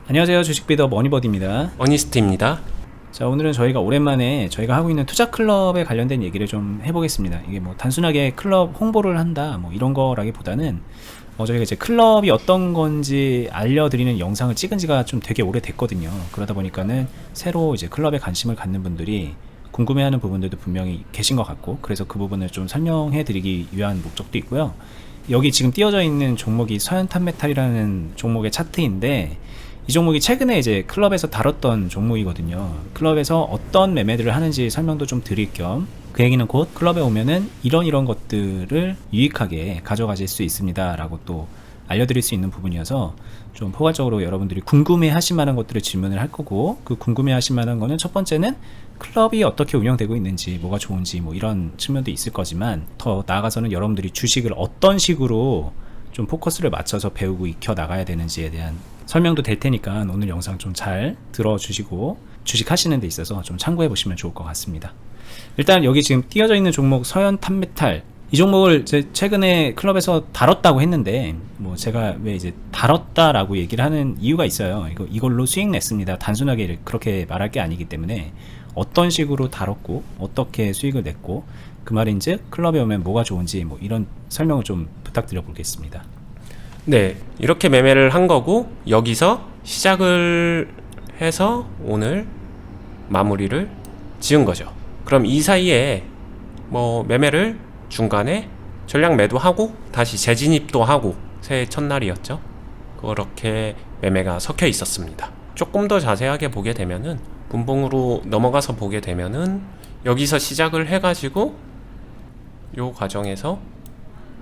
안녕하세요. 주식비더 머니버디입니다. 어니스트입니다. 자, 오늘은 저희가 오랜만에 저희가 하고 있는 투자 클럽에 관련된 얘기를 좀 해보겠습니다. 이게 뭐 단순하게 클럽 홍보를 한다 뭐 이런 거라기보다는 저희가 이제 클럽이 어떤 건지 알려드리는 영상을 찍은 지가 좀 되게 오래됐거든요. 그러다 보니까는 새로 이제 클럽에 관심을 갖는 분들이 궁금해하는 부분들도 분명히 계신 것 같고, 그래서 그 부분을 좀 설명해 드리기 위한 목적도 있고요. 여기 지금 띄워져 있는 종목이 서현탄메탈이라는 종목의 차트인데, 이 종목이 최근에 이제 클럽에서 다뤘던 종목이거든요. 클럽에서 어떤 매매들을 하는지 설명도 좀 드릴 겸, 그 얘기는 곧 클럽에 오면은 이런 것들을 유익하게 가져가실 수 있습니다 라고 또 알려드릴 수 있는 부분이어서 좀 포괄적으로 여러분들이 궁금해 하실 만한 것들을 질문을 할 거고, 그 궁금해 하실 만한 거는 첫 번째는 클럽이 어떻게 운영되고 있는지, 뭐가 좋은지 뭐 이런 측면도 있을 거지만, 더 나아가서는 여러분들이 주식을 어떤 식으로 좀 포커스를 맞춰서 배우고 익혀 나가야 되는지에 대한 설명도 될 테니까 오늘 영상 좀 잘 들어주시고 주식 하시는 데 있어서 좀 참고해 보시면 좋을 것 같습니다. 일단 여기 지금 띄어져 있는 종목 서현탄메탈, 이 종목을 최근에 클럽에서 다뤘다고 했는데, 뭐 제가 왜 이제 다뤘다라고 얘기를 하는 이유가 있어요. 이걸로 수익 냈습니다, 단순하게 그렇게 말할 게 아니기 때문에 어떤 식으로 다뤘고 어떻게 수익을 냈고, 그 말인즉 클럽에 오면 뭐가 좋은지 뭐 이런 설명을 좀 부탁드려 보겠습니다. 네, 이렇게 매매를 한 거고, 여기서 시작을 해서 오늘 마무리를 지은 거죠. 그럼 이 사이에 뭐 매매를 중간에 전량 매도하고 다시 재진입도 하고, 새해 첫날이었죠. 그렇게 매매가 섞여 있었습니다. 조금 더 자세하게 보게 되면은, 분봉으로 넘어가서 보게 되면은 여기서 시작을 해가지고 요 과정에서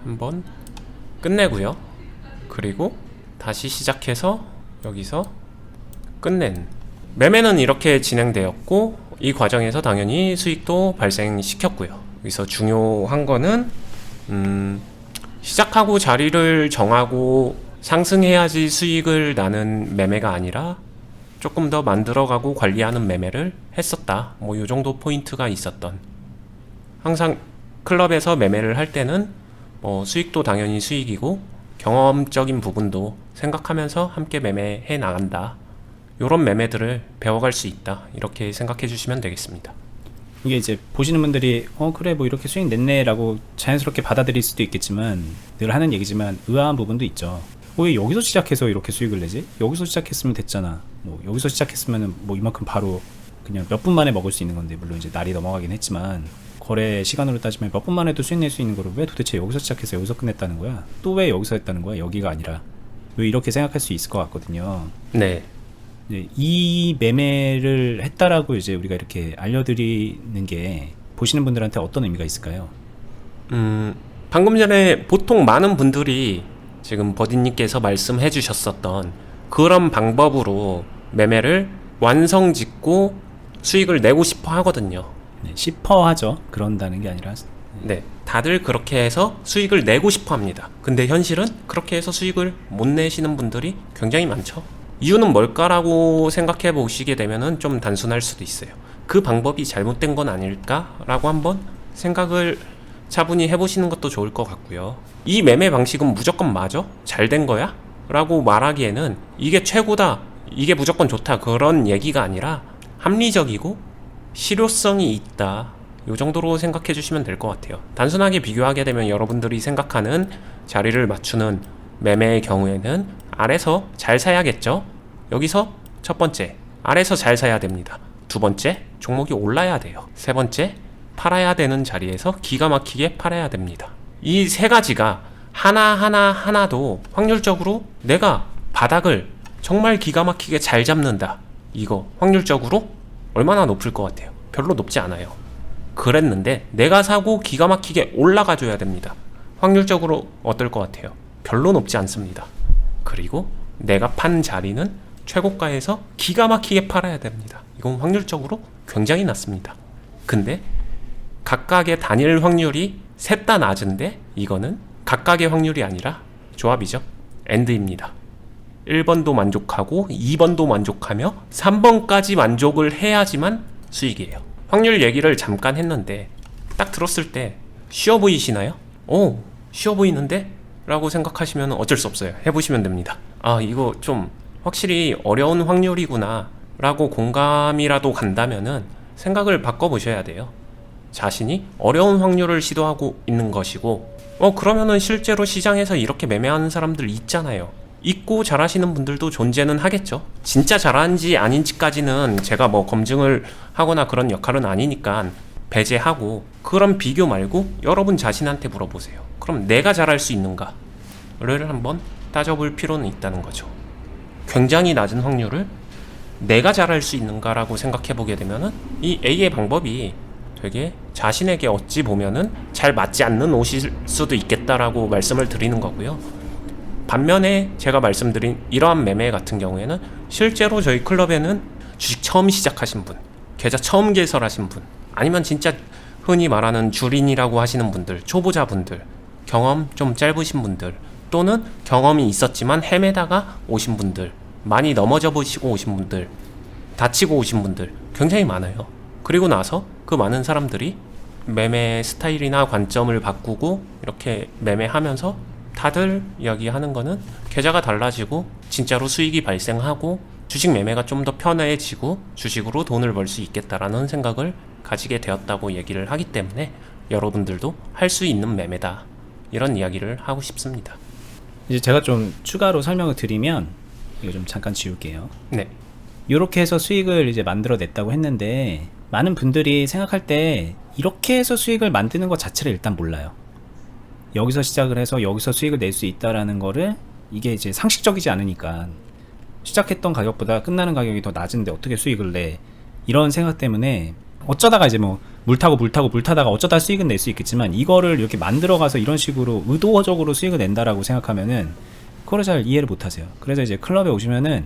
한번 끝내고요. 그리고 다시 시작해서 여기서 끝낸 매매는 이렇게 진행되었고, 이 과정에서 당연히 수익도 발생시켰고요. 여기서 중요한 거는 시작하고 자리를 정하고 상승해야지 수익을 나는 매매가 아니라 조금 더 만들어가고 관리하는 매매를 했었다. 뭐 요 정도 포인트가 있었던, 항상 클럽에서 매매를 할 때는 수익도 당연히 수익이고 경험적인 부분도 생각하면서 함께 매매해 나간다, 요런 매매들을 배워갈 수 있다, 이렇게 생각해 주시면 되겠습니다. 이게 이제 보시는 분들이 그래 뭐 이렇게 수익 냈네 라고 자연스럽게 받아들일 수도 있겠지만, 늘 하는 얘기지만 의아한 부분도 있죠. 왜 여기서 시작해서 이렇게 수익을 내지? 여기서 시작했으면 됐잖아. 뭐 여기서 시작했으면 뭐 이만큼 바로 그냥 몇 분 만에 먹을 수 있는 건데, 물론 이제 날이 넘어가긴 했지만 거래 시간으로 따지면 몇 분 만에도 수익 낼 수 있는 거를 왜 도대체 여기서 시작해서 여기서 끝냈다는 거야? 또 왜 여기서 했다는 거야? 여기가 아니라. 왜 이렇게 생각할 수 있을 것 같거든요. 네. 이 매매를 했다라고 이제 우리가 이렇게 알려드리는 게 보시는 분들한테 어떤 의미가 있을까요? 방금 전에 보통 많은 분들이 지금 버디님께서 말씀해 주셨었던 그런 방법으로 매매를 완성 짓고 수익을 내고 싶어 하거든요. 네, 싶어 하죠. 그런다는 게 아니라. 네, 다들 그렇게 해서 수익을 내고 싶어 합니다. 근데 현실은 그렇게 해서 수익을 못 내시는 분들이 굉장히 많죠. 이유는 뭘까라고 생각해 보시게 되면은 좀 단순할 수도 있어요. 그 방법이 잘못된 건 아닐까라고 한번 생각을 차분히 해보시는 것도 좋을 것 같고요. 이 매매 방식은 무조건 맞아? 잘 된 거야? 라고 말하기에는 이게 최고다, 이게 무조건 좋다, 그런 얘기가 아니라 합리적이고 실효성이 있다, 요 정도로 생각해 주시면 될 것 같아요. 단순하게 비교하게 되면 여러분들이 생각하는 자리를 맞추는 매매의 경우에는 아래서 잘 사야겠죠. 여기서 첫 번째, 아래서 잘 사야 됩니다. 두 번째, 종목이 올라야 돼요. 세 번째, 팔아야 되는 자리에서 기가 막히게 팔아야 됩니다. 이 세 가지가 하나도 확률적으로 내가 바닥을 정말 기가 막히게 잘 잡는다, 이거 확률적으로 얼마나 높을 것 같아요? 별로 높지 않아요. 그랬는데 내가 사고 기가 막히게 올라가 줘야 됩니다. 확률적으로 어떨 것 같아요? 별로 높지 않습니다. 그리고 내가 판 자리는 최고가에서 기가 막히게 팔아야 됩니다. 이건 확률적으로 굉장히 낮습니다. 근데 각각의 단일 확률이 셋 다 낮은데, 이거는 각각의 확률이 아니라 조합이죠. AND입니다. 1번도 만족하고 2번도 만족하며 3번까지 만족을 해야지만 수익이에요. 확률 얘기를 잠깐 했는데 딱 들었을 때 쉬워 보이시나요? 쉬워 보이는데? 라고 생각하시면 어쩔 수 없어요. 해보시면 됩니다. 이거 좀 확실히 어려운 확률이구나 라고 공감이라도 간다면은 생각을 바꿔보셔야 돼요. 자신이 어려운 확률을 시도하고 있는 것이고, 그러면은 실제로 시장에서 이렇게 매매하는 사람들 있잖아요. 있고 잘하시는 분들도 존재는 하겠죠. 진짜 잘하는지 아닌지까지는 제가 뭐 검증을 하거나 그런 역할은 아니니까 배제하고, 그런 비교 말고 여러분 자신한테 물어보세요. 그럼 내가 잘할 수 있는가를 한번 따져볼 필요는 있다는 거죠. 굉장히 낮은 확률을 내가 잘할 수 있는가라고 생각해 보게 되면은 이 A의 방법이 되게 자신에게 어찌 보면은 잘 맞지 않는 옷일 수도 있겠다라고 말씀을 드리는 거고요. 반면에 제가 말씀드린 이러한 매매 같은 경우에는 실제로 저희 클럽에는 주식 처음 시작하신 분, 계좌 처음 개설하신 분, 아니면 진짜 흔히 말하는 주린이라고 하시는 분들, 초보자분들, 경험 좀 짧으신 분들, 또는 경험이 있었지만 헤매다가 오신 분들, 많이 넘어져 보시고 오신 분들, 다치고 오신 분들 굉장히 많아요. 그리고 나서 그 많은 사람들이 매매 스타일이나 관점을 바꾸고 이렇게 매매하면서 다들 이야기하는 거는 계좌가 달라지고 진짜로 수익이 발생하고 주식 매매가 좀 더 편해지고 주식으로 돈을 벌 수 있겠다라는 생각을 가지게 되었다고 얘기를 하기 때문에 여러분들도 할 수 있는 매매다, 이런 이야기를 하고 싶습니다. 이제 제가 좀 추가로 설명을 드리면, 이거 좀 잠깐 지울게요. 네. 이렇게 해서 수익을 이제 만들어냈다고 했는데, 많은 분들이 생각할 때 이렇게 해서 수익을 만드는 것 자체를 일단 몰라요. 여기서 시작을 해서 여기서 수익을 낼 수 있다라는 거를, 이게 이제 상식적이지 않으니까 시작했던 가격보다 끝나는 가격이 더 낮은데 어떻게 수익을 내, 이런 생각 때문에 어쩌다가 이제 뭐 물 타다가 어쩌다 수익은 낼 수 있겠지만, 이거를 이렇게 만들어가서 이런 식으로 의도적으로 수익을 낸다라고 생각하면은 그거를 잘 이해를 못하세요. 그래서 이제 클럽에 오시면은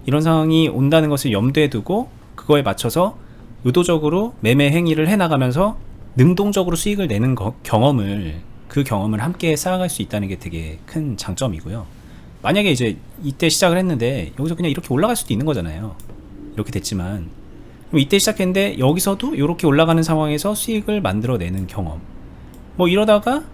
이런 상황이 온다는 것을 염두에 두고 그거에 맞춰서 의도적으로 매매 행위를 해나가면서 능동적으로 수익을 내는 그 경험을 함께 쌓아갈 수 있다는 게 되게 큰 장점이고요. 만약에 이제 이때 시작을 했는데 여기서 그냥 이렇게 올라갈 수도 있는 거잖아요. 이렇게 됐지만, 그럼 이때 시작했는데 여기서도 이렇게 올라가는 상황에서 수익을 만들어내는 경험, 뭐 이러다가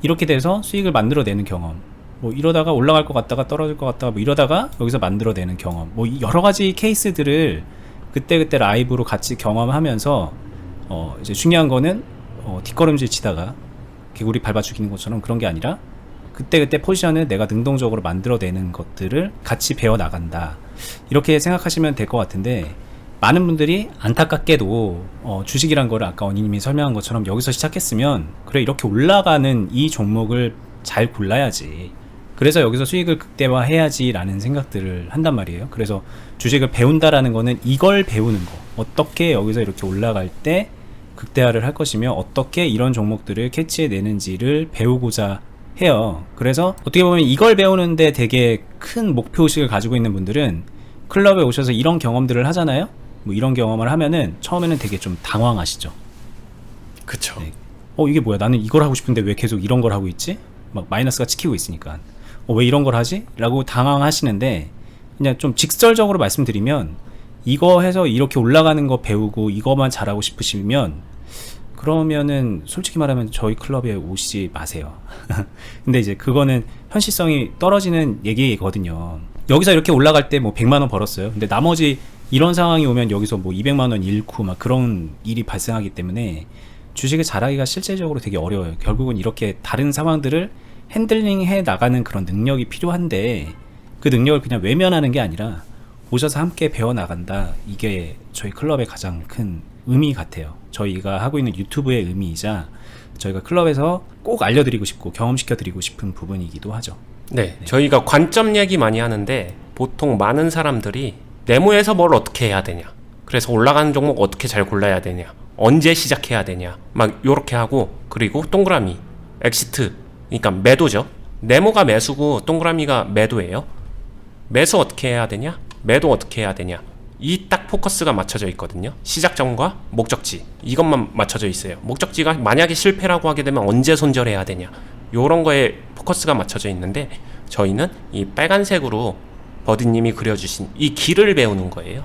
이렇게 돼서 수익을 만들어내는 경험, 뭐 이러다가 올라갈 것 같다가 떨어질 것 같다가 뭐 이러다가 여기서 만들어내는 경험, 뭐 여러 가지 케이스들을 그때그때 라이브로 같이 경험하면서 이제 중요한 거는 뒷걸음질 치다가 개구리 밟아 죽이는 것처럼 그런 게 아니라 그때그때 포지션을 내가 능동적으로 만들어내는 것들을 같이 배워나간다, 이렇게 생각하시면 될 것 같은데, 많은 분들이 안타깝게도 주식이란 거를 아까 원희님이 설명한 것처럼 여기서 시작했으면 그래 이렇게 올라가는 이 종목을 잘 골라야지, 그래서 여기서 수익을 극대화해야지 라는 생각들을 한단 말이에요. 그래서 주식을 배운다라는 거는 이걸 배우는 거, 어떻게 여기서 이렇게 올라갈 때 극대화를 할 것이며 어떻게 이런 종목들을 캐치해내는지를 배우고자 해요. 그래서 어떻게 보면 이걸 배우는데 되게 큰 목표의식을 가지고 있는 분들은 클럽에 오셔서 이런 경험들을 하잖아요. 뭐 이런 경험을 하면은 처음에는 되게 좀 당황하시죠. 그쵸. 네. 이게 뭐야, 나는 이걸 하고 싶은데 왜 계속 이런 걸 하고 있지? 막 마이너스가 찍히고 있으니까 왜 이런 걸 하지? 라고 당황하시는데, 그냥 좀 직설적으로 말씀드리면, 이거 해서 이렇게 올라가는 거 배우고 이거만 잘하고 싶으시면 그러면은 솔직히 말하면 저희 클럽에 오시지 마세요. 근데 이제 그거는 현실성이 떨어지는 얘기거든요. 여기서 이렇게 올라갈 때 뭐 100만원 벌었어요. 근데 나머지 이런 상황이 오면 여기서 뭐 200만원 잃고 막 그런 일이 발생하기 때문에 주식을 잘하기가 실제적으로 되게 어려워요. 결국은 이렇게 다른 상황들을 핸들링 해 나가는 그런 능력이 필요한데, 그 능력을 그냥 외면하는 게 아니라 오셔서 함께 배워나간다, 이게 저희 클럽의 가장 큰 의미 같아요. 저희가 하고 있는 유튜브의 의미이자 저희가 클럽에서 꼭 알려드리고 싶고 경험시켜드리고 싶은 부분이기도 하죠. 네, 저희가 관점 얘기 많이 하는데 보통 많은 사람들이 네모에서 뭘 어떻게 해야 되냐, 그래서 올라가는 종목 어떻게 잘 골라야 되냐, 언제 시작해야 되냐, 막 요렇게 하고, 그리고 동그라미 엑시트, 그러니까 매도죠. 네모가 매수고 동그라미가 매도예요. 매수 어떻게 해야 되냐, 매도 어떻게 해야 되냐, 이 딱 포커스가 맞춰져 있거든요. 시작점과 목적지, 이것만 맞춰져 있어요. 목적지가 만약에 실패라고 하게 되면 언제 손절해야 되냐, 요런 거에 포커스가 맞춰져 있는데, 저희는 이 빨간색으로 버디님이 그려주신 이 길을 배우는 거예요.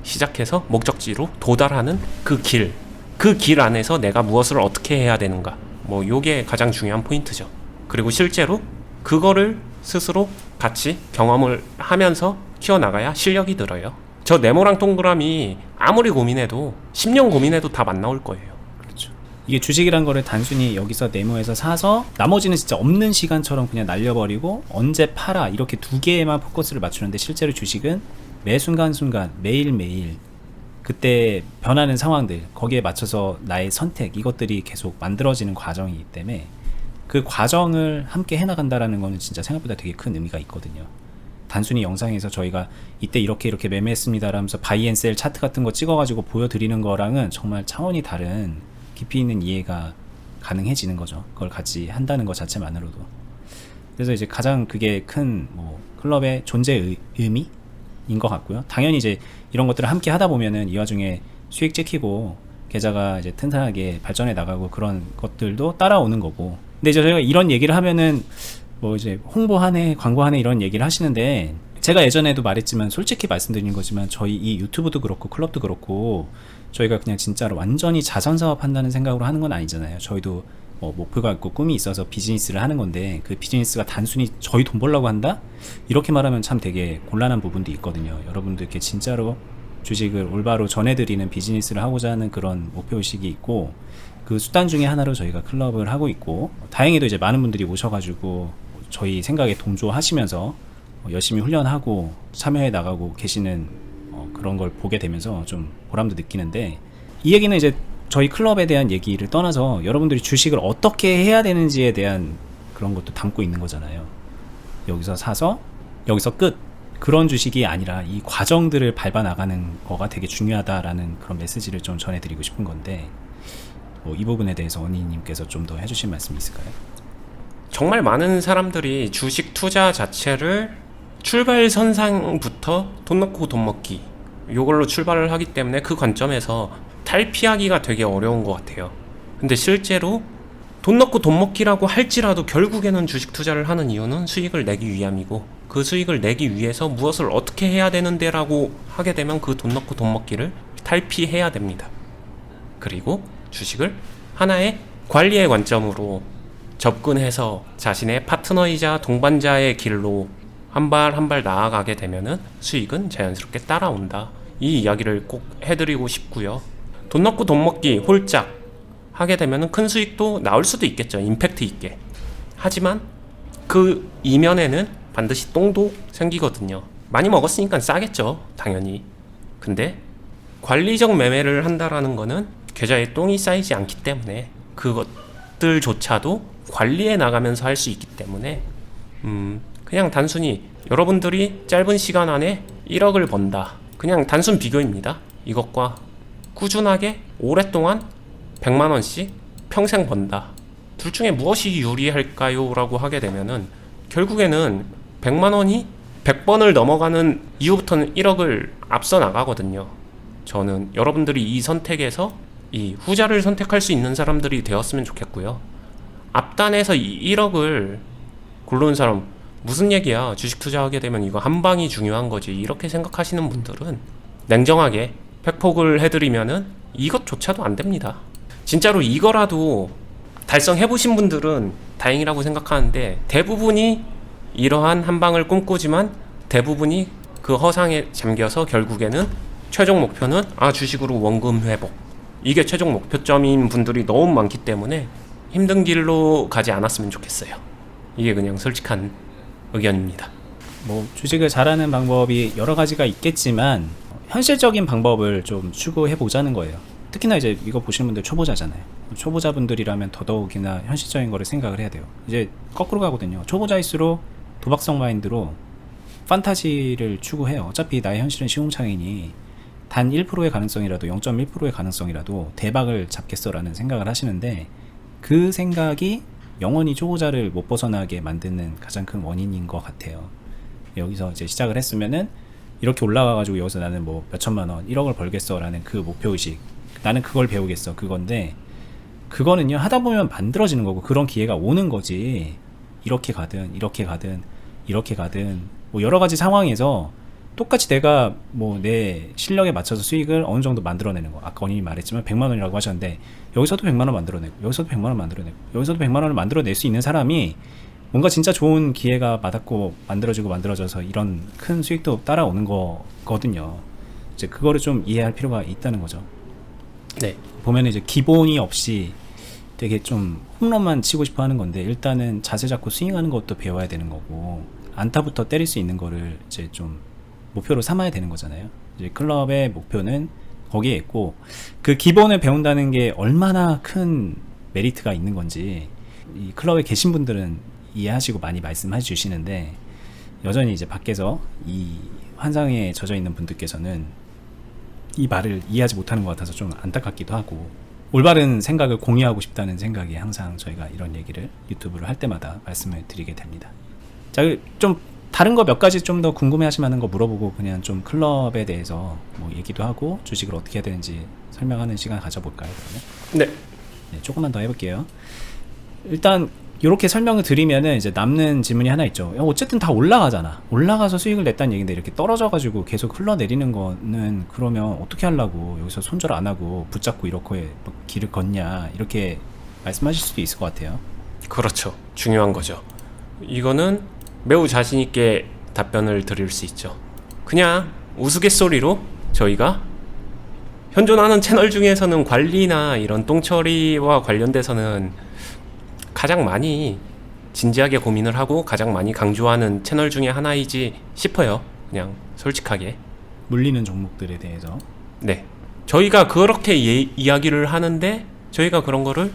시작해서 목적지로 도달하는 그 길 안에서 내가 무엇을 어떻게 해야 되는가, 뭐 요게 가장 중요한 포인트죠. 그리고 실제로 그거를 스스로 같이 경험을 하면서 키워나가야 실력이 늘어요. 저 네모랑 동그라미 아무리 고민해도 10년 고민해도 답 안 나올 거예요. 그렇죠. 이게 주식이란 거를 단순히 여기서 네모에서 사서 나머지는 진짜 없는 시간처럼 그냥 날려버리고 언제 팔아 이렇게 두 개에만 포커스를 맞추는데, 실제로 주식은 매 순간순간 매일매일 그때 변하는 상황들, 거기에 맞춰서 나의 선택, 이것들이 계속 만들어지는 과정이기 때문에 그 과정을 함께 해나간다라는 거는 진짜 생각보다 되게 큰 의미가 있거든요. 단순히 영상에서 저희가 이때 이렇게 매매했습니다 라면서 바이앤셀 차트 같은 거 찍어가지고 보여드리는 거랑은 정말 차원이 다른 깊이 있는 이해가 가능해지는 거죠. 그걸 같이 한다는 것 자체만으로도. 그래서 이제 가장 그게 큰 뭐 클럽의 존재 의미인 것 같고요. 당연히 이제 이런 것들을 함께 하다 보면은 이 와중에 수익 찍히고 계좌가 이제 튼튼하게 발전해 나가고 그런 것들도 따라오는 거고. 근데 이제 저희가 이런 얘기를 하면은 뭐 이제 홍보하네, 광고하네 이런 얘기를 하시는데, 제가 예전에도 말했지만 솔직히 말씀드리는 거지만 저희 이 유튜브도 그렇고 클럽도 그렇고 저희가 그냥 진짜로 완전히 자선사업 한다는 생각으로 하는 건 아니잖아요. 저희도 뭐 목표가 있고 꿈이 있어서 비즈니스를 하는 건데, 그 비즈니스가 단순히 저희 돈 벌려고 한다? 이렇게 말하면 참 되게 곤란한 부분도 있거든요. 여러분들께 진짜로 주식을 올바로 전해드리는 비즈니스를 하고자 하는 그런 목표의식이 있고, 그 수단 중에 하나로 저희가 클럽을 하고 있고, 다행히도 이제 많은 분들이 오셔가지고 저희 생각에 동조하시면서 열심히 훈련하고 참여해 나가고 계시는 그런 걸 보게 되면서 좀 보람도 느끼는데, 이 얘기는 이제 저희 클럽에 대한 얘기를 떠나서 여러분들이 주식을 어떻게 해야 되는지에 대한 그런 것도 담고 있는 거잖아요. 여기서 사서 여기서 끝, 그런 주식이 아니라 이 과정들을 밟아 나가는 거가 되게 중요하다라는 그런 메시지를 좀 전해드리고 싶은 건데, 뭐 이 부분에 대해서 원희님께서 좀 더 해주실 말씀이 있을까요? 정말 많은 사람들이 주식 투자 자체를 출발선상부터 돈 넣고 돈 먹기, 이걸로 출발을 하기 때문에 그 관점에서 탈피하기가 되게 어려운 것 같아요. 근데 실제로 돈 넣고 돈 먹기라고 할지라도 결국에는 주식 투자를 하는 이유는 수익을 내기 위함이고, 그 수익을 내기 위해서 무엇을 어떻게 해야 되는데 라고 하게 되면 그 돈 넣고 돈 먹기를 탈피해야 됩니다. 그리고 주식을 하나의 관리의 관점으로 접근해서 자신의 파트너이자 동반자의 길로 한 발 한 발 나아가게 되면은 수익은 자연스럽게 따라온다. 이 이야기를 꼭 해드리고 싶고요. 돈 넣고 돈 먹기 홀짝 하게 되면은 큰 수익도 나올 수도 있겠죠. 임팩트 있게. 하지만 그 이면에는 반드시 똥도 생기거든요. 많이 먹었으니까 싸겠죠. 당연히. 근데 관리적 매매를 한다라는 거는 계좌에 똥이 쌓이지 않기 때문에 그것들조차도 관리해 나가면서 할 수 있기 때문에 그냥 단순히 여러분들이 짧은 시간 안에 1억을 번다, 그냥 단순 비교입니다. 이것과 꾸준하게 오랫동안 100만원씩 평생 번다, 둘 중에 무엇이 유리할까요? 라고 하게 되면은 결국에는 100만원이 100번을 넘어가는 이후부터는 1억을 앞서 나가거든요. 저는 여러분들이 이 선택에서 이 후자를 선택할 수 있는 사람들이 되었으면 좋겠고요. 앞단에서 이 1억을 고르는 사람, 무슨 얘기야, 주식 투자하게 되면 이거 한 방이 중요한 거지, 이렇게 생각하시는 분들은 냉정하게 팩폭을 해드리면은 이것조차도 안 됩니다. 진짜로 이거라도 달성해보신 분들은 다행이라고 생각하는데, 대부분이 이러한 한 방을 꿈꾸지만 대부분이 그 허상에 잠겨서 결국에는 최종 목표는 주식으로 원금 회복, 이게 최종 목표점인 분들이 너무 많기 때문에 힘든 길로 가지 않았으면 좋겠어요. 이게 그냥 솔직한 의견입니다. 뭐 주식을 잘하는 방법이 여러 가지가 있겠지만 현실적인 방법을 좀 추구해 보자는 거예요. 특히나 이제 이거 보시는 분들 초보자잖아요. 초보자분들이라면 더더욱이나 현실적인 거를 생각을 해야 돼요. 이제 거꾸로 가거든요. 초보자일수록 도박성 마인드로 판타지를 추구해요. 어차피 나의 현실은 시궁창이니 단 1%의 가능성이라도, 0.1%의 가능성이라도 대박을 잡겠어라는 생각을 하시는데, 그 생각이 영원히 초보자를 못 벗어나게 만드는 가장 큰 원인인 것 같아요. 여기서 이제 시작을 했으면은 이렇게 올라가가지고 여기서 나는 뭐 몇천만 원, 1억을 벌겠어라는 그 목표의식, 나는 그걸 배우겠어, 그건데 그거는요 하다 보면 만들어지는 거고 그런 기회가 오는 거지. 이렇게 가든 이렇게 가든 이렇게 가든 뭐 여러 가지 상황에서 똑같이 내가 뭐 내 실력에 맞춰서 수익을 어느 정도 만들어내는 거, 아까 원님이 말했지만 100만 원이라고 하셨는데 여기서도 100만 원 만들어내고 여기서도 100만 원 만들어내고 여기서도 100만 원을 만들어낼 수 있는 사람이 뭔가 진짜 좋은 기회가 맞았고 만들어져서 이런 큰 수익도 따라오는 거거든요. 이제 그거를 좀 이해할 필요가 있다는 거죠. 네. 보면 이제 기본이 없이 되게 좀 홈런만 치고 싶어 하는 건데, 일단은 자세 잡고 스윙하는 것도 배워야 되는 거고, 안타부터 때릴 수 있는 거를 이제 좀 목표로 삼아야 되는 거잖아요. 이제 클럽의 목표는 거기에 있고, 그 기본을 배운다는 게 얼마나 큰 메리트가 있는 건지 이 클럽에 계신 분들은 이해하시고 많이 말씀해 주시는데, 여전히 이제 밖에서 이 환상에 젖어 있는 분들께서는 이 말을 이해하지 못하는 것 같아서 좀 안타깝기도 하고, 올바른 생각을 공유하고 싶다는 생각이 항상 저희가 이런 얘기를 유튜브를 할 때마다 말씀을 드리게 됩니다. 자, 좀 다른 거 몇 가지 좀 더 궁금해 하실 만한 거 물어보고, 그냥 좀 클럽에 대해서 뭐 얘기도 하고 주식을 어떻게 해야 되는지 설명하는 시간 가져볼까요, 그러면? 네. 네, 조금만 더 해볼게요. 일단 이렇게 설명을 드리면은 이제 남는 질문이 하나 있죠. 어쨌든 다 올라가잖아. 올라가서 수익을 냈다는 얘기인데 이렇게 떨어져가지고 계속 흘러내리는 거는 그러면 어떻게 하려고 여기서 손절 안 하고 붙잡고 이렇게 뭐 길을 걷냐, 이렇게 말씀하실 수도 있을 것 같아요. 그렇죠. 중요한 거죠. 이거는 매우 자신 있게 답변을 드릴 수 있죠. 그냥 우스갯소리로 저희가 현존하는 채널 중에서는 관리나 이런 똥처리와 관련돼서는 가장 많이 진지하게 고민을 하고 가장 많이 강조하는 채널 중에 하나이지 싶어요. 그냥 솔직하게. 물리는 종목들에 대해서. 네. 저희가 그렇게 이야기를 하는데 저희가 그런 거를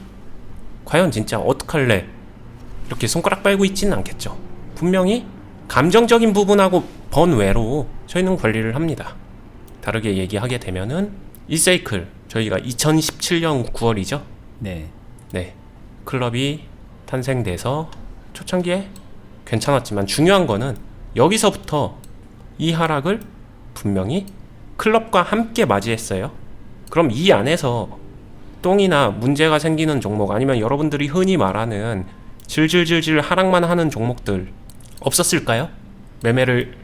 과연 진짜 어떡할래? 이렇게 손가락 빨고 있지는 않겠죠. 분명히 감정적인 부분하고 번외로 저희는 관리를 합니다. 다르게 얘기하게 되면은 이 사이클 저희가 2017년 9월이죠. 네. 네. 클럽이 탄생돼서 초창기에 괜찮았지만 중요한 거는 여기서부터 이 하락을 분명히 클럽과 함께 맞이했어요. 그럼 이 안에서 똥이나 문제가 생기는 종목, 아니면 여러분들이 흔히 말하는 질질질질 하락만 하는 종목들 없었을까요? 매매를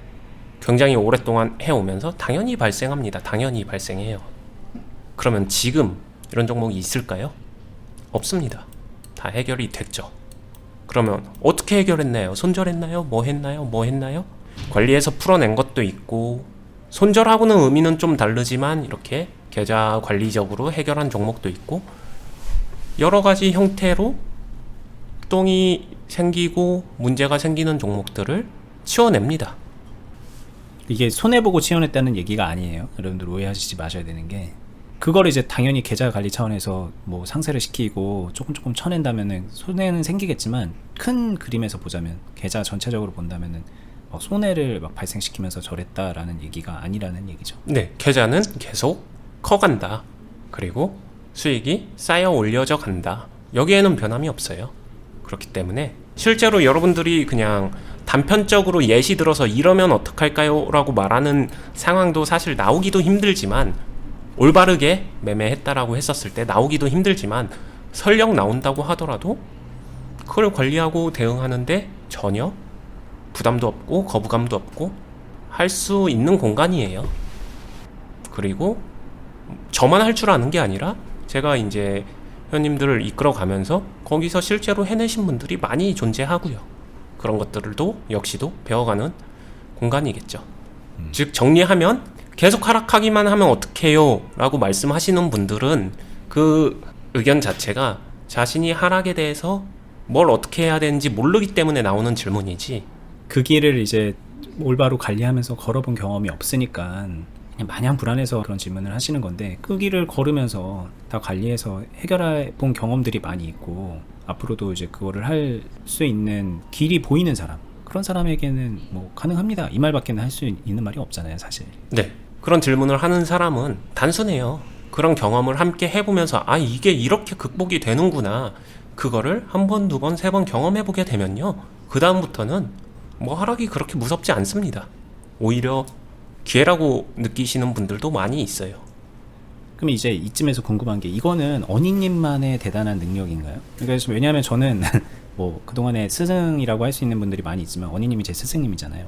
굉장히 오랫동안 해오면서 당연히 발생합니다. 당연히 발생해요. 그러면 지금 이런 종목이 있을까요? 없습니다. 다 해결이 됐죠. 그러면 어떻게 해결했나요? 손절했나요? 뭐 했나요? 관리해서 풀어낸 것도 있고, 손절하고는 의미는 좀 다르지만 이렇게 계좌 관리적으로 해결한 종목도 있고, 여러 가지 형태로 똥이 생기고 문제가 생기는 종목들을 치워냅니다. 이게 손해보고 치워냈다는 얘기가 아니에요. 여러분들 오해하시지 마셔야 되는 게, 그걸 이제 당연히 계좌 관리 차원에서 뭐 상세를 시키고 조금 쳐낸다면은 손해는 생기겠지만, 큰 그림에서 보자면, 계좌 전체적으로 본다면은 손해를 막 발생시키면서 저랬다라는 얘기가 아니라는 얘기죠. 네, 계좌는 계속 커간다. 그리고 수익이 쌓여 올려져 간다. 여기에는 변함이 없어요. 그렇기 때문에 실제로 여러분들이 그냥 단편적으로 예시 들어서 이러면 어떡할까요? 라고 말하는 상황도 사실 나오기도 힘들지만, 올바르게 매매했다라고 했었을 때 나오기도 힘들지만, 설령 나온다고 하더라도 그걸 관리하고 대응하는데 전혀 부담도 없고 거부감도 없고 할 수 있는 공간이에요. 그리고 저만 할 줄 아는 게 아니라 제가 이제 회원님들을 이끌어가면서 거기서 실제로 해내신 분들이 많이 존재하고요. 그런 것들도 역시도 배워가는 공간이겠죠. 즉 정리하면, 계속 하락하기만 하면 어떡해요? 라고 말씀하시는 분들은 그 의견 자체가 자신이 하락에 대해서 뭘 어떻게 해야 되는지 모르기 때문에 나오는 질문이지, 그 길을 이제 올바로 관리하면서 걸어본 경험이 없으니까 그냥 마냥 불안해서 그런 질문을 하시는 건데, 그 길을 걸으면서 다 관리해서 해결해 본 경험들이 많이 있고, 앞으로도 이제 그거를 할 수 있는 길이 보이는 사람, 그런 사람에게는 뭐 가능합니다, 이 말밖에는 할 수 있는 말이 없잖아요, 사실. 네, 그런 질문을 하는 사람은 단순해요. 그런 경험을 함께 해보면서 아, 이게 이렇게 극복이 되는구나, 그거를 한 번, 두 번, 세 번 경험해보게 되면요, 그 다음부터는 뭐 하락이 그렇게 무섭지 않습니다. 오히려 기회라고 느끼시는 분들도 많이 있어요. 그럼 이제 이쯤에서 궁금한 게, 이거는 어니님만의 대단한 능력인가요? 그래서 왜냐하면 저는 뭐 그동안에 스승이라고 할 수 있는 분들이 많이 있지만 어니님이 제 스승님이잖아요.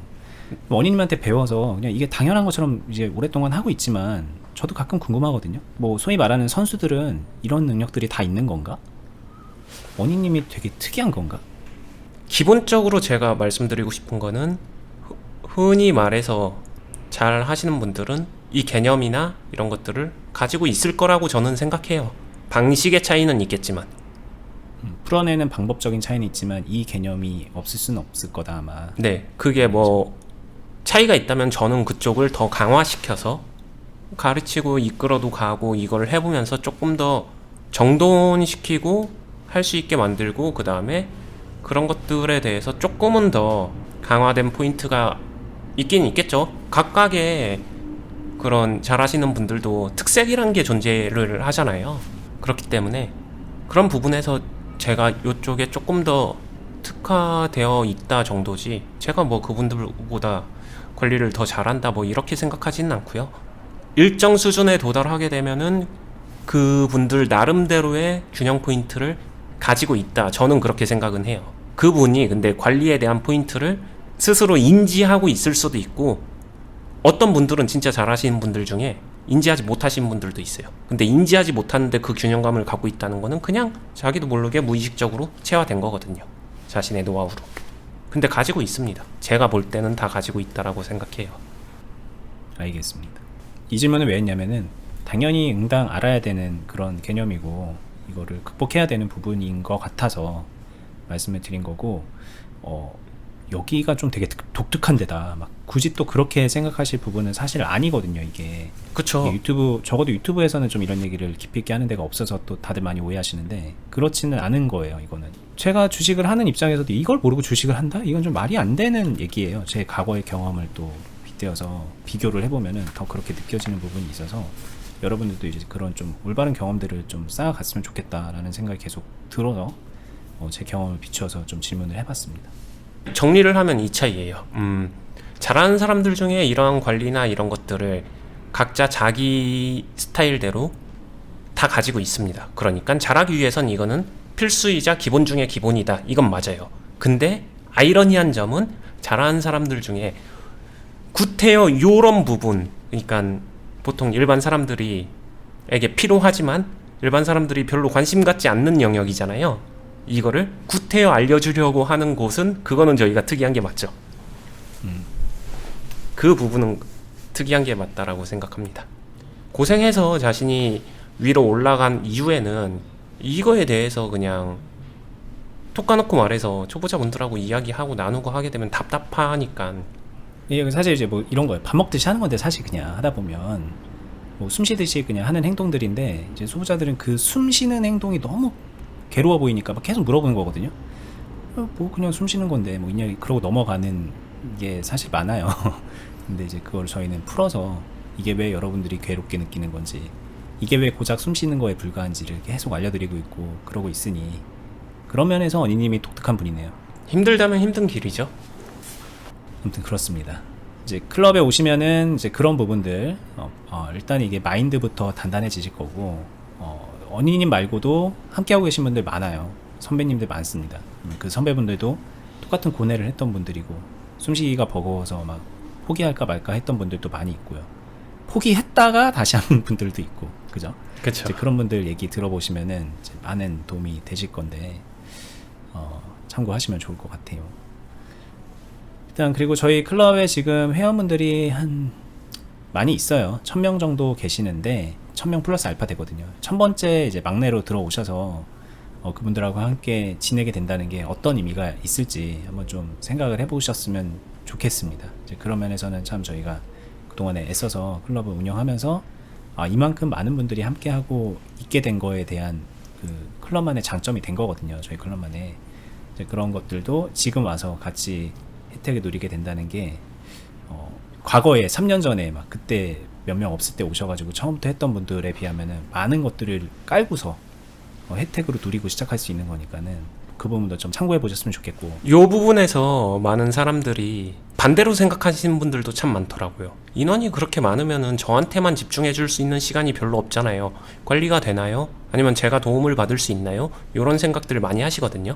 어니님한테 배워서 그냥 이게 당연한 것처럼 이제 오랫동안 하고 있지만, 저도 가끔 궁금하거든요. 뭐 소위 말하는 선수들은 이런 능력들이 다 있는 건가? 어니님이 되게 특이한 건가? 기본적으로 제가 말씀드리고 싶은 거는 흔히 말해서 잘 하시는 분들은 이 개념이나 이런 것들을 가지고 있을 거라고 저는 생각해요. 방식의 차이는 있겠지만. 풀어내는 방법적인 차이는 있지만 이 개념이 없을 수는 없을 거다 아마. 네, 그게 뭐 차이가 있다면 저는 그쪽을 더 강화시켜서 가르치고 이끌어도 가고 이걸 해보면서 조금 더 정돈시키고 할 수 있게 만들고, 그 다음에 그런 것들에 대해서 조금은 더 강화된 포인트가 있긴 있겠죠. 각각의 그런 잘하시는 분들도 특색이란 게 존재를 하잖아요. 그렇기 때문에 그런 부분에서 제가 이쪽에 조금 더 특화되어 있다 정도지, 제가 뭐 그분들보다 관리를 더 잘한다 뭐 이렇게 생각하지는 않고요. 일정 수준에 도달하게 되면은 그분들 나름대로의 균형 포인트를 가지고 있다, 저는 그렇게 생각은 해요. 그분이 근데 관리에 대한 포인트를 스스로 인지하고 있을 수도 있고, 어떤 분들은 진짜 잘하시는 분들 중에 인지하지 못하시는 분들도 있어요. 근데 인지하지 못하는데 그 균형감을 갖고 있다는 거는 그냥 자기도 모르게 무의식적으로 체화된 거거든요, 자신의 노하우로. 근데 가지고 있습니다. 제가 볼 때는 다 가지고 있다라고 생각해요. 알겠습니다. 이 질문을 왜 했냐면은 당연히 응당 알아야 되는 그런 개념이고 이거를 극복해야 되는 부분인 것 같아서 말씀을 드린 거고, 여기가 좀 되게 독특한 데다 막 굳이 또 그렇게 생각하실 부분은 사실 아니거든요. 이게 그쵸. 유튜브, 적어도 유튜브에서는 좀 이런 얘기를 깊이 있게 하는 데가 없어서 또 다들 많이 오해하시는데 그렇지는 않은 거예요. 이거는 제가 주식을 하는 입장에서도 이걸 모르고 주식을 한다? 이건 좀 말이 안 되는 얘기예요. 제 과거의 경험을 또 빗대어서 비교를 해보면은 더 그렇게 느껴지는 부분이 있어서 여러분들도 이제 그런 좀 올바른 경험들을 좀 쌓아갔으면 좋겠다라는 생각이 계속 들어서 제 경험을 비추어서 좀 질문을 해봤습니다. 정리를 하면 이 차이예요. 잘하는 사람들 중에 이러한 관리나 이런 것들을 각자 자기 스타일대로 다 가지고 있습니다. 그러니까 잘하기 위해선 이거는 필수이자 기본 중에 기본이다, 이건 맞아요. 근데 아이러니한 점은 잘하는 사람들 중에 구태여 요런 부분, 그러니까 보통 일반 사람들이 에게 필요하지만 일반 사람들이 별로 관심 갖지 않는 영역이잖아요. 이거를 구태여 알려주려고 하는 곳은, 그거는 저희가 특이한 게 맞죠. 그 부분은 특이한 게 맞다라고 생각합니다. 고생해서 자신이 위로 올라간 이후에는 이거에 대해서 그냥 톡 까놓고 말해서 초보자분들하고 이야기하고 나누고 하게 되면 답답하니까. 이게 사실 이제 뭐 이런 거예요. 밥 먹듯이 하는 건데 사실 그냥 하다 보면 뭐 숨 쉬듯이 그냥 하는 행동들인데, 이제 초보자들은 그 숨 쉬는 행동이 너무 괴로워 보이니까 막 계속 물어보는 거거든요. 뭐 그냥 숨 쉬는 건데 뭐 있냐, 그러고 넘어가는 게 사실 많아요. 근데 이제 그걸 저희는 풀어서 이게 왜 여러분들이 괴롭게 느끼는 건지, 이게 왜 고작 숨 쉬는 거에 불과한지를 계속 알려드리고 있고 그러고 있으니, 그런 면에서 언니님이 독특한 분이네요. 힘들다면 힘든 길이죠. 아무튼 그렇습니다. 이제 클럽에 오시면은 이제 그런 부분들 일단 이게 마인드부터 단단해지실 거고, 언니님 말고도 함께하고 계신 분들 많아요. 선배님들 많습니다. 그 선배분들도 똑같은 고뇌를 했던 분들이고, 숨쉬기가 버거워서 막 포기할까 말까 했던 분들도 많이 있고요. 포기했다가 다시 하는 분들도 있고, 그죠? 그렇죠. 그런 분들 얘기 들어보시면은 이제 많은 도움이 되실 건데 참고하시면 좋을 것 같아요. 일단 그리고 저희 클럽에 지금 회원분들이 한 많이 있어요. 1000명 정도 계시는데 1000명 플러스 알파 되거든요. 1000번째 이제 막내로 들어오셔서 그분들하고 함께 지내게 된다는 게 어떤 의미가 있을지 한번 좀 생각을 해보셨으면 좋겠습니다. 이제 그런 면에서는 참 저희가 그동안에 애써서 클럽을 운영하면서 이만큼 많은 분들이 함께하고 있게 된 거에 대한 그 클럽만의 장점이 된 거거든요. 저희 클럽만의. 이제 그런 것들도 지금 와서 같이 혜택을 누리게 된다는 게 과거에 3년 전에 막 그때 몇 명 없을 때 오셔가지고 처음부터 했던 분들에 비하면은 많은 것들을 깔고서 혜택으로 누리고 시작할 수 있는 거니까는 그 부분도 좀 참고해 보셨으면 좋겠고. 이 부분에서 많은 사람들이 반대로 생각하시는 분들도 참 많더라고요. 인원이 그렇게 많으면은 저한테만 집중해 줄 수 있는 시간이 별로 없잖아요. 관리가 되나요? 아니면 제가 도움을 받을 수 있나요? 이런 생각들을 많이 하시거든요.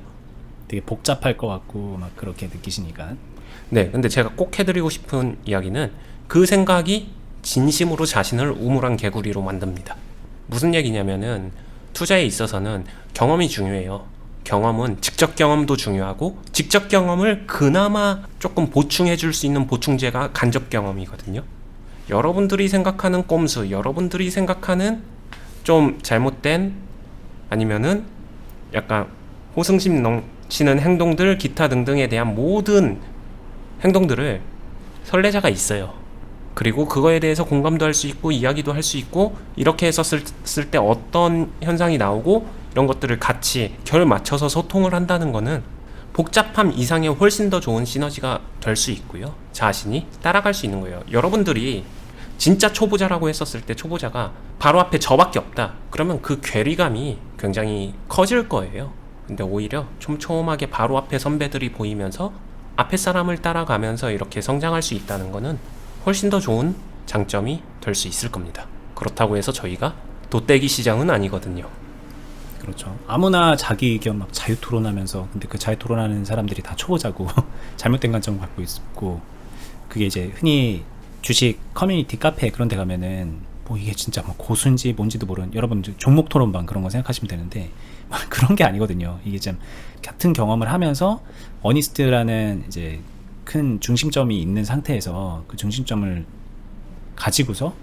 되게 복잡할 것 같고 막 그렇게 느끼시니까. 네, 근데 제가 꼭 해드리고 싶은 이야기는 그 생각이 진심으로 자신을 우물한 개구리로 만듭니다. 무슨 얘기냐면은 투자에 있어서는 경험이 중요해요. 경험은 직접 경험도 중요하고 직접 경험을 그나마 조금 보충해 줄 수 있는 보충제가 간접 경험이거든요. 여러분들이 생각하는 꼼수, 여러분들이 생각하는 좀 잘못된 아니면은 약간 호승심 넘치는 행동들 기타 등등에 대한 모든 행동들을 선례자가 있어요. 그리고 그거에 대해서 공감도 할 수 있고 이야기도 할 수 있고 이렇게 했었을 때 어떤 현상이 나오고 이런 것들을 같이 결 맞춰서 소통을 한다는 거는 복잡함 이상의 훨씬 더 좋은 시너지가 될 수 있고요. 자신이 따라갈 수 있는 거예요. 여러분들이 진짜 초보자라고 했었을 때 초보자가 바로 앞에 저밖에 없다. 그러면 그 괴리감이 굉장히 커질 거예요. 근데 오히려 촘촘하게 바로 앞에 선배들이 보이면서 앞에 사람을 따라가면서 이렇게 성장할 수 있다는 거는 훨씬 더 좋은 장점이 될 수 있을 겁니다. 그렇다고 해서 저희가 돗대기 시장은 아니거든요. 그렇죠. 아무나 자기 의견 막 자유 토론하면서 근데 그 자유 토론하는 사람들이 다 초보자고 잘못된 관점 갖고 있고 그게 이제 흔히 주식 커뮤니티 카페 그런 데 가면은 뭐 이게 진짜 뭐 고수인지 뭔지도 모르는 여러분들 종목 토론방 그런 거 생각하시면 되는데 그런 게 아니거든요. 이게 좀 같은 경험을 하면서 어니스트라는 이제 큰 중심점이 있는 상태에서 그 중심점을 가지고서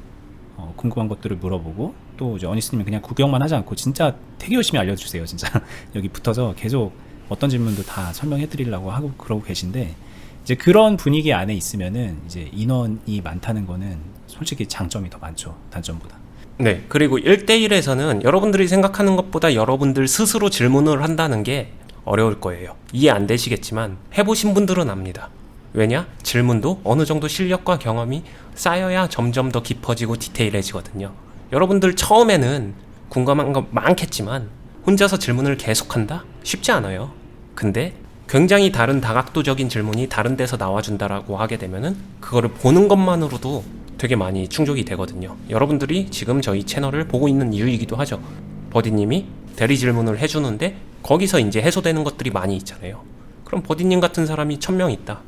궁금한 것들을 물어보고 또 이제 어니스트님은 그냥 구경만 하지 않고 진짜 되게 열심히 알려주세요. 진짜 여기 붙어서 계속 어떤 질문도 다 설명해 드리려고 하고 그러고 계신데 이제 그런 분위기 안에 있으면은 이제 인원이 많다는 거는 솔직히 장점이 더 많죠. 단점보다. 네, 그리고 1대1에서는 여러분들이 생각하는 것보다 여러분들 스스로 질문을 한다는 게 어려울 거예요. 이해 안 되시겠지만 해보신 분들은 압니다. 왜냐? 질문도 어느 정도 실력과 경험이 쌓여야 점점 더 깊어지고 디테일해지거든요. 여러분들 처음에는 궁금한 거 많겠지만 혼자서 질문을 계속한다? 쉽지 않아요. 근데 굉장히 다른 다각도적인 질문이 다른 데서 나와준다라고 하게 되면은 그거를 보는 것만으로도 되게 많이 충족이 되거든요. 여러분들이 지금 저희 채널을 보고 있는 이유이기도 하죠. 버디님이 대리 질문을 해주는데 거기서 이제 해소되는 것들이 많이 있잖아요. 그럼 버디님 같은 사람이 1000명 있다.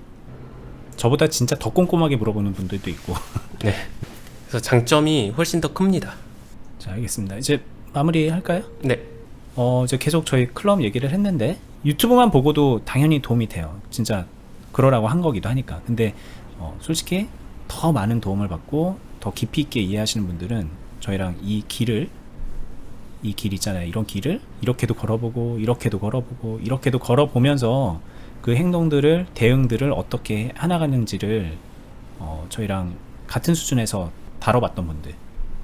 저보다 진짜 더 꼼꼼하게 물어보는 분들도 있고. 네. 그래서 장점이 훨씬 더 큽니다. 자, 알겠습니다. 이제 마무리 할까요? 네. 이제 계속 저희 클럽 얘기를 했는데 유튜브만 보고도 당연히 도움이 돼요. 진짜 그러라고 한 거기도 하니까. 근데 솔직히 더 많은 도움을 받고 더 깊이 있게 이해하시는 분들은 저희랑 이 길 있잖아요. 이런 길을 이렇게도 걸어보고 이렇게도 걸어보고 이렇게도 걸어보면서 그 행동들을 대응들을 어떻게 해나가는지를 저희랑 같은 수준에서 다뤄봤던 분들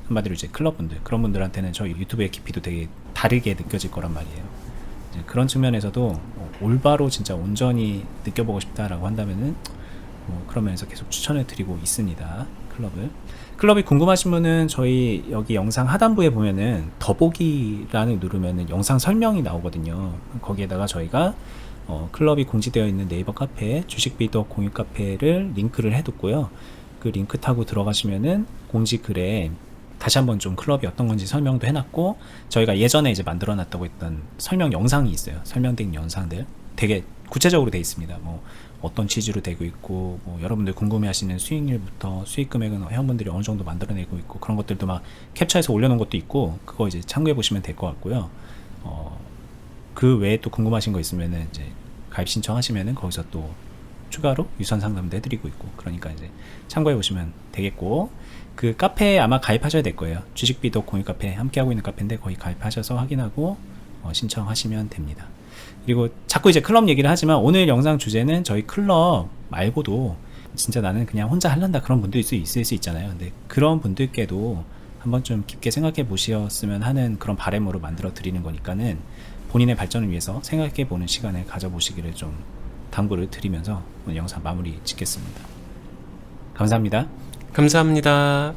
한마디로 이제 클럽분들 그런 분들한테는 저희 유튜브의 깊이도 되게 다르게 느껴질 거란 말이에요. 이제 그런 측면에서도 올바로 진짜 온전히 느껴보고 싶다라고 한다면은 그런 면에서 계속 추천을 드리고 있습니다. 클럽이 궁금하신 분은 저희 여기 영상 하단부에 보면은 더보기란을 누르면은 영상 설명이 나오거든요. 거기에다가 저희가 클럽이 공지되어 있는 네이버 카페 주식비더 공유 카페를 링크를 해뒀고요. 그 링크 타고 들어가시면은 공지 글에 다시 한번 좀 클럽이 어떤 건지 설명도 해놨고 저희가 예전에 이제 만들어놨다고 했던 설명 영상이 있어요. 설명된 영상들 되게 구체적으로 되어 있습니다. 뭐 어떤 취지로 되고 있고 뭐 여러분들 궁금해하시는 수익률부터 수익 금액은 회원분들이 어느 정도 만들어내고 있고 그런 것들도 막 캡처해서 올려놓은 것도 있고 그거 이제 참고해 보시면 될 것 같고요. 그 외에 또 궁금하신 거 있으면은 이제 가입 신청하시면은 거기서 또 추가로 유선 상담도 해드리고 있고 그러니까 이제 참고해 보시면 되겠고 그 카페에 아마 가입하셔야 될 거예요. 주식비더 공유 카페 함께 하고 있는 카페인데 거기 가입하셔서 확인하고 신청하시면 됩니다. 그리고 자꾸 이제 클럽 얘기를 하지만 오늘 영상 주제는 저희 클럽 말고도 진짜 나는 그냥 혼자 할란다 그런 분들이 있을 수 있잖아요. 근데 그런 분들께도 한번 좀 깊게 생각해 보셨으면 하는 그런 바람으로 만들어 드리는 거니까는 본인의 발전을 위해서 생각해 보는 시간을 가져보시기를 좀 당부를 드리면서 오늘 영상 마무리 짓겠습니다. 감사합니다. 감사합니다.